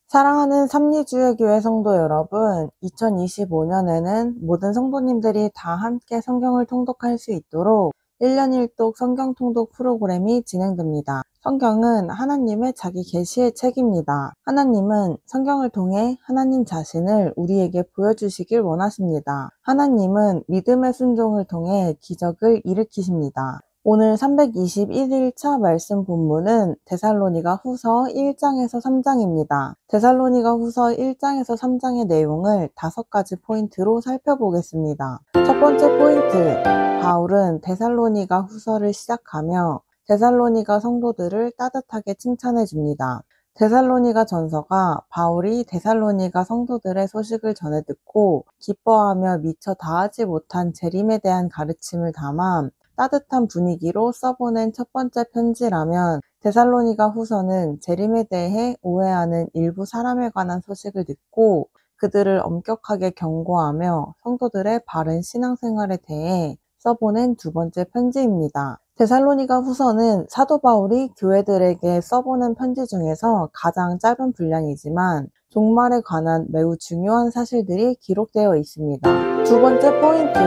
사랑하는 삼리주의교회 성도 여러분, 2025년에는 모든 성도님들이 다 함께 성경을 통독할 수 있도록 1년 1독 성경 통독 프로그램이 진행됩니다. 성경은 하나님의 자기 계시의 책입니다. 하나님은 성경을 통해 하나님 자신을 우리에게 보여주시길 원하십니다. 하나님은 믿음의 순종을 통해 기적을 일으키십니다. 오늘 321일차 말씀 본문은 데살로니가 후서 1장에서 3장입니다. 데살로니가 후서 1장에서 3장의 내용을 5가지 포인트로 살펴보겠습니다. 첫 번째 포인트, 바울은 데살로니가 후서를 시작하며 데살로니가 성도들을 따뜻하게 칭찬해 줍니다. 데살로니가 전서가 바울이 데살로니가 성도들의 소식을 전해 듣고 기뻐하며 미처 다하지 못한 재림에 대한 가르침을 담아 따뜻한 분위기로 써보낸 첫 번째 편지라면 데살로니가 후서는 재림에 대해 오해하는 일부 사람에 관한 소식을 듣고 그들을 엄격하게 경고하며 성도들의 바른 신앙생활에 대해 써보낸 두 번째 편지입니다. 데살로니가 후서는 사도 바울이 교회들에게 써보낸 편지 중에서 가장 짧은 분량이지만 종말에 관한 매우 중요한 사실들이 기록되어 있습니다. 두 번째 포인트,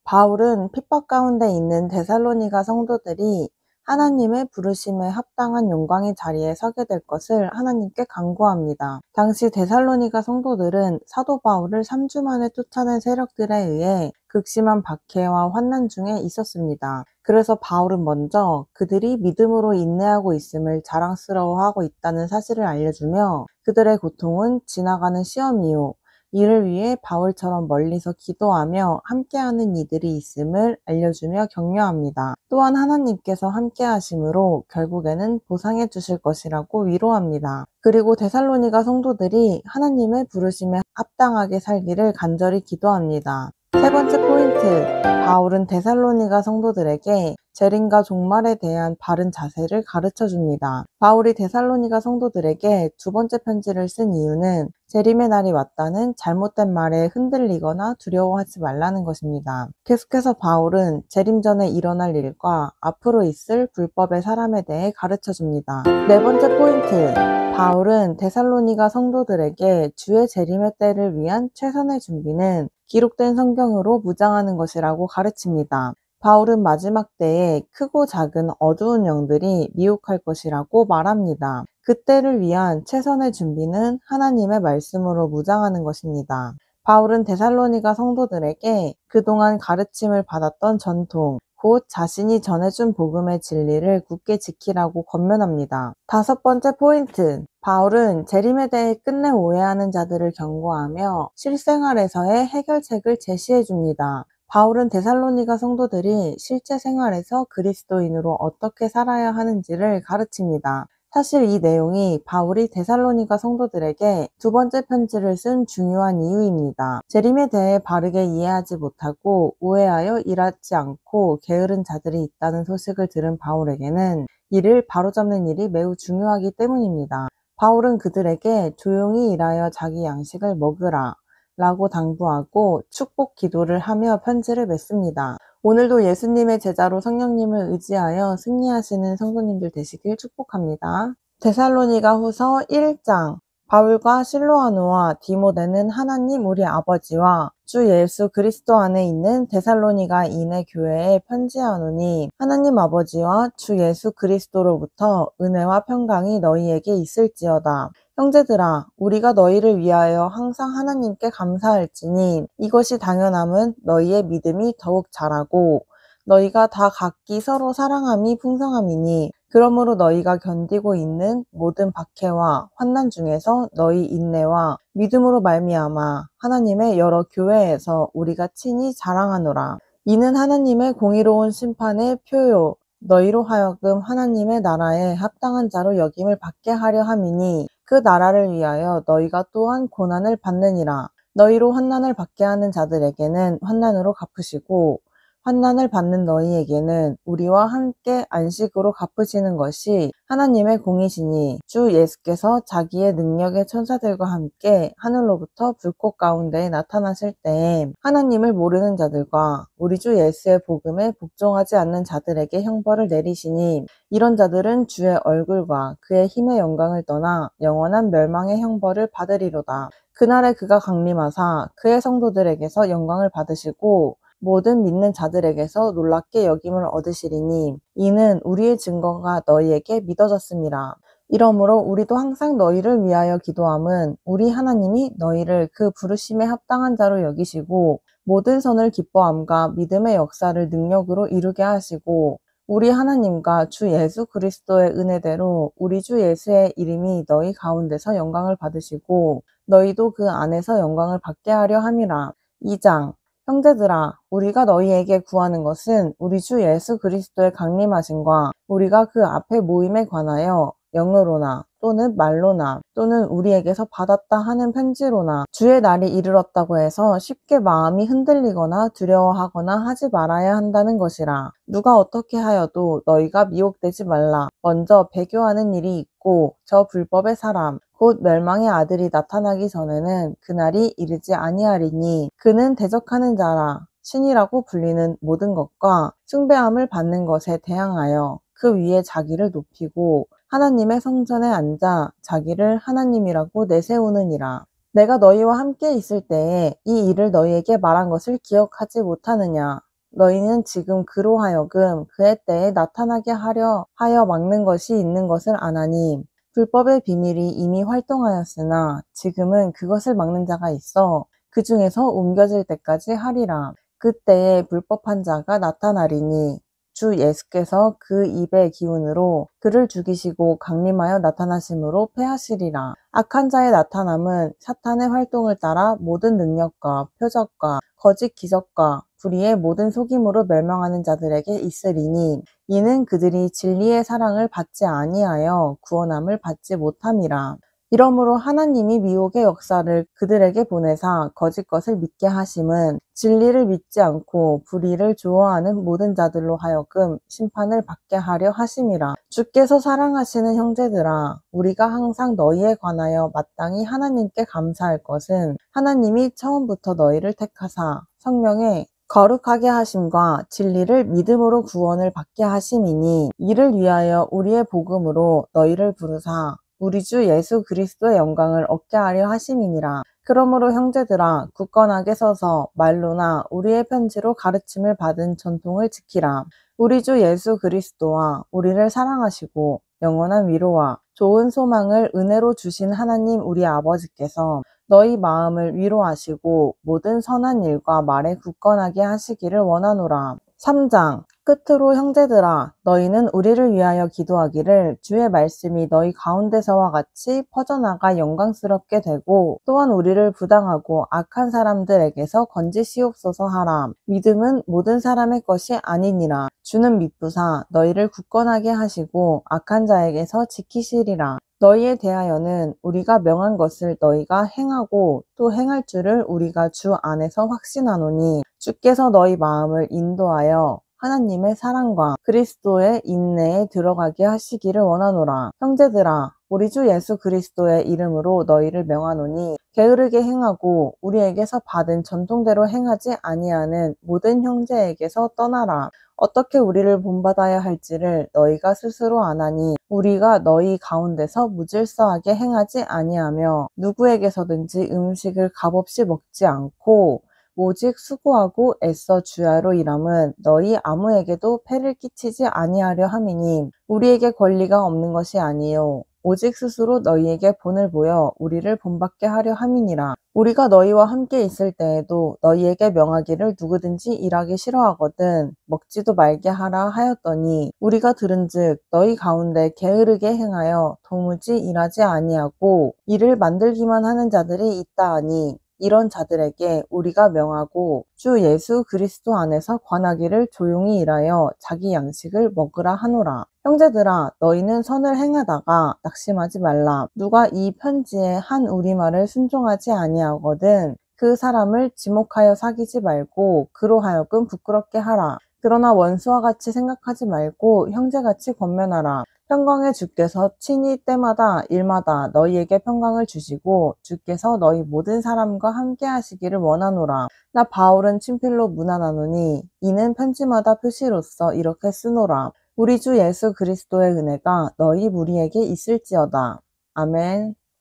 바울은 핍박 가운데 있는 데살로니가 성도들이 하나님의 부르심에 합당한 영광의 자리에 서게 될 것을 하나님께 간구합니다. 당시 데살로니가 성도들은 사도 바울을 3주 만에 쫓아낸 세력들에 의해 극심한 박해와 환난 중에 있었습니다. 그래서 바울은 먼저 그들이 믿음으로 인내하고 있음을 자랑스러워하고 있다는 사실을 알려주며 그들의 고통은 지나가는 시험이요, 이를 위해 바울처럼 멀리서 기도하며 함께하는 이들이 있음을 알려주며 격려합니다. 또한 하나님께서 함께하심으로 결국에는 보상해 주실 것이라고 위로합니다. 그리고 데살로니가 성도들이 하나님의 부르심에 합당하게 살기를 간절히 기도합니다. 세 번째 포인트, 바울은 데살로니가 성도들에게 재림과 종말에 대한 바른 자세를 가르쳐 줍니다. 바울이 데살로니가 성도들에게 두 번째 편지를 쓴 이유는 재림의 날이 왔다는 잘못된 말에 흔들리거나 두려워하지 말라는 것입니다. 계속해서 바울은 재림 전에 일어날 일과 앞으로 있을 불법의 사람에 대해 가르쳐 줍니다. 네 번째 포인트, 바울은 데살로니가 성도들에게 주의 재림의 때를 위한 최선의 준비는 기록된 성경으로 무장하는 것이라고 가르칩니다. 바울은 마지막 때에 크고 작은 어두운 영들이 미혹할 것이라고 말합니다. 그때를 위한 최선의 준비는 하나님의 말씀으로 무장하는 것입니다. 바울은 데살로니가 성도들에게 그동안 가르침을 받았던 전통, 곧 자신이 전해준 복음의 진리를 굳게 지키라고 권면합니다. 다섯 번째 포인트, 바울은 재림에 대해 끝내 오해하는 자들을 경고하며 실생활에서의 해결책을 제시해 줍니다. 바울은 데살로니가 성도들이 실제 생활에서 그리스도인으로 어떻게 살아야 하는지를 가르칩니다. 사실 이 내용이 바울이 데살로니가 성도들에게 두 번째 편지를 쓴 중요한 이유입니다. 재림에 대해 바르게 이해하지 못하고 오해하여 일하지 않고 게으른 자들이 있다는 소식을 들은 바울에게는 이를 바로잡는 일이 매우 중요하기 때문입니다. 바울은 그들에게 조용히 일하여 자기 양식을 먹으라 라고 당부하고 축복 기도를 하며 편지를 맺습니다. 오늘도 예수님의 제자로 성령님을 의지하여 승리하시는 성도님들 되시길 축복합니다. 데살로니가 후서 1장, 바울과 실로아노와 디모데는 하나님 우리 아버지와 주 예수 그리스도 안에 있는 데살로니가인의 교회에 편지하노니 하나님 아버지와 주 예수 그리스도로부터 은혜와 평강이 너희에게 있을지어다. 형제들아, 우리가 너희를 위하여 항상 하나님께 감사할지니 이것이 당연함은 너희의 믿음이 더욱 자라고 너희가 다 각기 서로 사랑함이 풍성함이니 그러므로 너희가 견디고 있는 모든 박해와 환난 중에서 너희 인내와 믿음으로 말미암아 하나님의 여러 교회에서 우리가 친히 자랑하노라. 이는 하나님의 공의로운 심판의 표요 너희로 하여금 하나님의 나라에 합당한 자로 여김을 받게 하려 함이니 그 나라를 위하여 너희가 또한 고난을 받느니라. 너희로 환난을 받게 하는 자들에게는 환난으로 갚으시고 환난을 받는 너희에게는 우리와 함께 안식으로 갚으시는 것이 하나님의 공이시니 주 예수께서 자기의 능력의 천사들과 함께 하늘로부터 불꽃 가운데에 나타나실 때에 하나님을 모르는 자들과 우리 주 예수의 복음에 복종하지 않는 자들에게 형벌을 내리시니 이런 자들은 주의 얼굴과 그의 힘의 영광을 떠나 영원한 멸망의 형벌을 받으리로다. 그날에 그가 강림하사 그의 성도들에게서 영광을 받으시고 모든 믿는 자들에게서 놀랍게 여김을 얻으시리니 이는 우리의 증거가 너희에게 믿어졌음이라. 이러므로 우리도 항상 너희를 위하여 기도함은 우리 하나님이 너희를 그 부르심에 합당한 자로 여기시고 모든 선을 기뻐함과 믿음의 역사를 능력으로 이루게 하시고 우리 하나님과 주 예수 그리스도의 은혜대로 우리 주 예수의 이름이 너희 가운데서 영광을 받으시고 너희도 그 안에서 영광을 받게 하려 함이라. 2장 형제들아, 우리가 너희에게 구하는 것은 우리 주 예수 그리스도의 강림하심과 우리가 그 앞에 모임에 관하여 영으로나 또는 말로나 또는 우리에게서 받았다 하는 편지로나 주의 날이 이르렀다고 해서 쉽게 마음이 흔들리거나 두려워하거나 하지 말아야 한다는 것이라. 누가 어떻게 하여도 너희가 미혹되지 말라. 먼저 배교하는 일이 있고 저 불법의 사람 곧 멸망의 아들이 나타나기 전에는 그날이 이르지 아니하리니 그는 대적하는 자라. 신이라고 불리는 모든 것과 숭배함을 받는 것에 대항하여 그 위에 자기를 높이고 하나님의 성전에 앉아 자기를 하나님이라고 내세우느니라. 내가 너희와 함께 있을 때에 이 일을 너희에게 말한 것을 기억하지 못하느냐. 너희는 지금 그로 하여금 그의 때에 나타나게 하려 하여 막는 것이 있는 것을 아나니 불법의 비밀이 이미 활동하였으나 지금은 그것을 막는 자가 있어 그 중에서 옮겨질 때까지 하리라. 그때에 불법한 자가 나타나리니 주 예수께서 그 입의 기운으로 그를 죽이시고 강림하여 나타나심으로 패하시리라. 악한 자의 나타남은 사탄의 활동을 따라 모든 능력과 표적과 거짓 기적과 불의의 모든 속임으로 멸망하는 자들에게 있으리니 이는 그들이 진리의 사랑을 받지 아니하여 구원함을 받지 못함이라. 이러므로 하나님이 미혹의 역사를 그들에게 보내사 거짓 것을 믿게 하심은 진리를 믿지 않고 불의를 좋아하는 모든 자들로 하여금 심판을 받게 하려 하심이라. 주께서 사랑하시는 형제들아, 우리가 항상 너희에 관하여 마땅히 하나님께 감사할 것은 하나님이 처음부터 너희를 택하사 성령에 거룩하게 하심과 진리를 믿음으로 구원을 받게 하심이니 이를 위하여 우리의 복음으로 너희를 부르사 우리 주 예수 그리스도의 영광을 얻게 하려 하심이니라. 그러므로 형제들아, 굳건하게 서서 말로나 우리의 편지로 가르침을 받은 전통을 지키라. 우리 주 예수 그리스도와 우리를 사랑하시고 영원한 위로와 좋은 소망을 은혜로 주신 하나님 우리 아버지께서 너희 마음을 위로하시고 모든 선한 일과 말에 굳건하게 하시기를 원하노라. 3장 끝으로 형제들아, 너희는 우리를 위하여 기도하기를 주의 말씀이 너희 가운데서와 같이 퍼져나가 영광스럽게 되고 또한 우리를 부당하고 악한 사람들에게서 건지시옵소서 하라. 믿음은 모든 사람의 것이 아니니라. 주는 믿부사 너희를 굳건하게 하시고 악한 자에게서 지키시리라. 너희에 대하여는 우리가 명한 것을 너희가 행하고 또 행할 줄을 우리가 주 안에서 확신하노니 주께서 너희 마음을 인도하여 하나님의 사랑과 그리스도의 인내에 들어가게 하시기를 원하노라. 형제들아, 우리 주 예수 그리스도의 이름으로 너희를 명하노니 게으르게 행하고 우리에게서 받은 전통대로 행하지 아니하는 모든 형제에게서 떠나라. 어떻게 우리를 본받아야 할지를 너희가 스스로 아나니 우리가 너희 가운데서 무질서하게 행하지 아니하며 누구에게서든지 음식을 값없이 먹지 않고 오직 수고하고 애써 주야로 일함은 너희 아무에게도 폐를 끼치지 아니하려 함이니 우리에게 권리가 없는 것이 아니요 오직 스스로 너희에게 본을 보여 우리를 본받게 하려 함이니라. 우리가 너희와 함께 있을 때에도 너희에게 명하기를 누구든지 일하기 싫어하거든 먹지도 말게 하라 하였더니 우리가 들은즉 너희 가운데 게으르게 행하여 도무지 일하지 아니하고 일을 만들기만 하는 자들이 있다 하니 이런 자들에게 우리가 명하고 주 예수 그리스도 안에서 관하기를 조용히 일하여 자기 양식을 먹으라 하노라. 형제들아, 너희는 선을 행하다가 낙심하지 말라. 누가 이 편지의 한 우리말을 순종하지 아니하거든 그 사람을 지목하여 사귀지 말고 그로 하여금 부끄럽게 하라. 그러나 원수와 같이 생각하지 말고 형제같이 권면하라. 평강의 주께서 친히 때마다 일마다 너희에게 평강을 주시고 주께서 너희 모든 사람과 함께 하시기를 원하노라. 나 바울은 친필로 문안하노니 이는 편지마다 표시로서 이렇게 쓰노라. 우리 주 예수 그리스도의 은혜가 너희 무리에게 있을지어다. 아멘.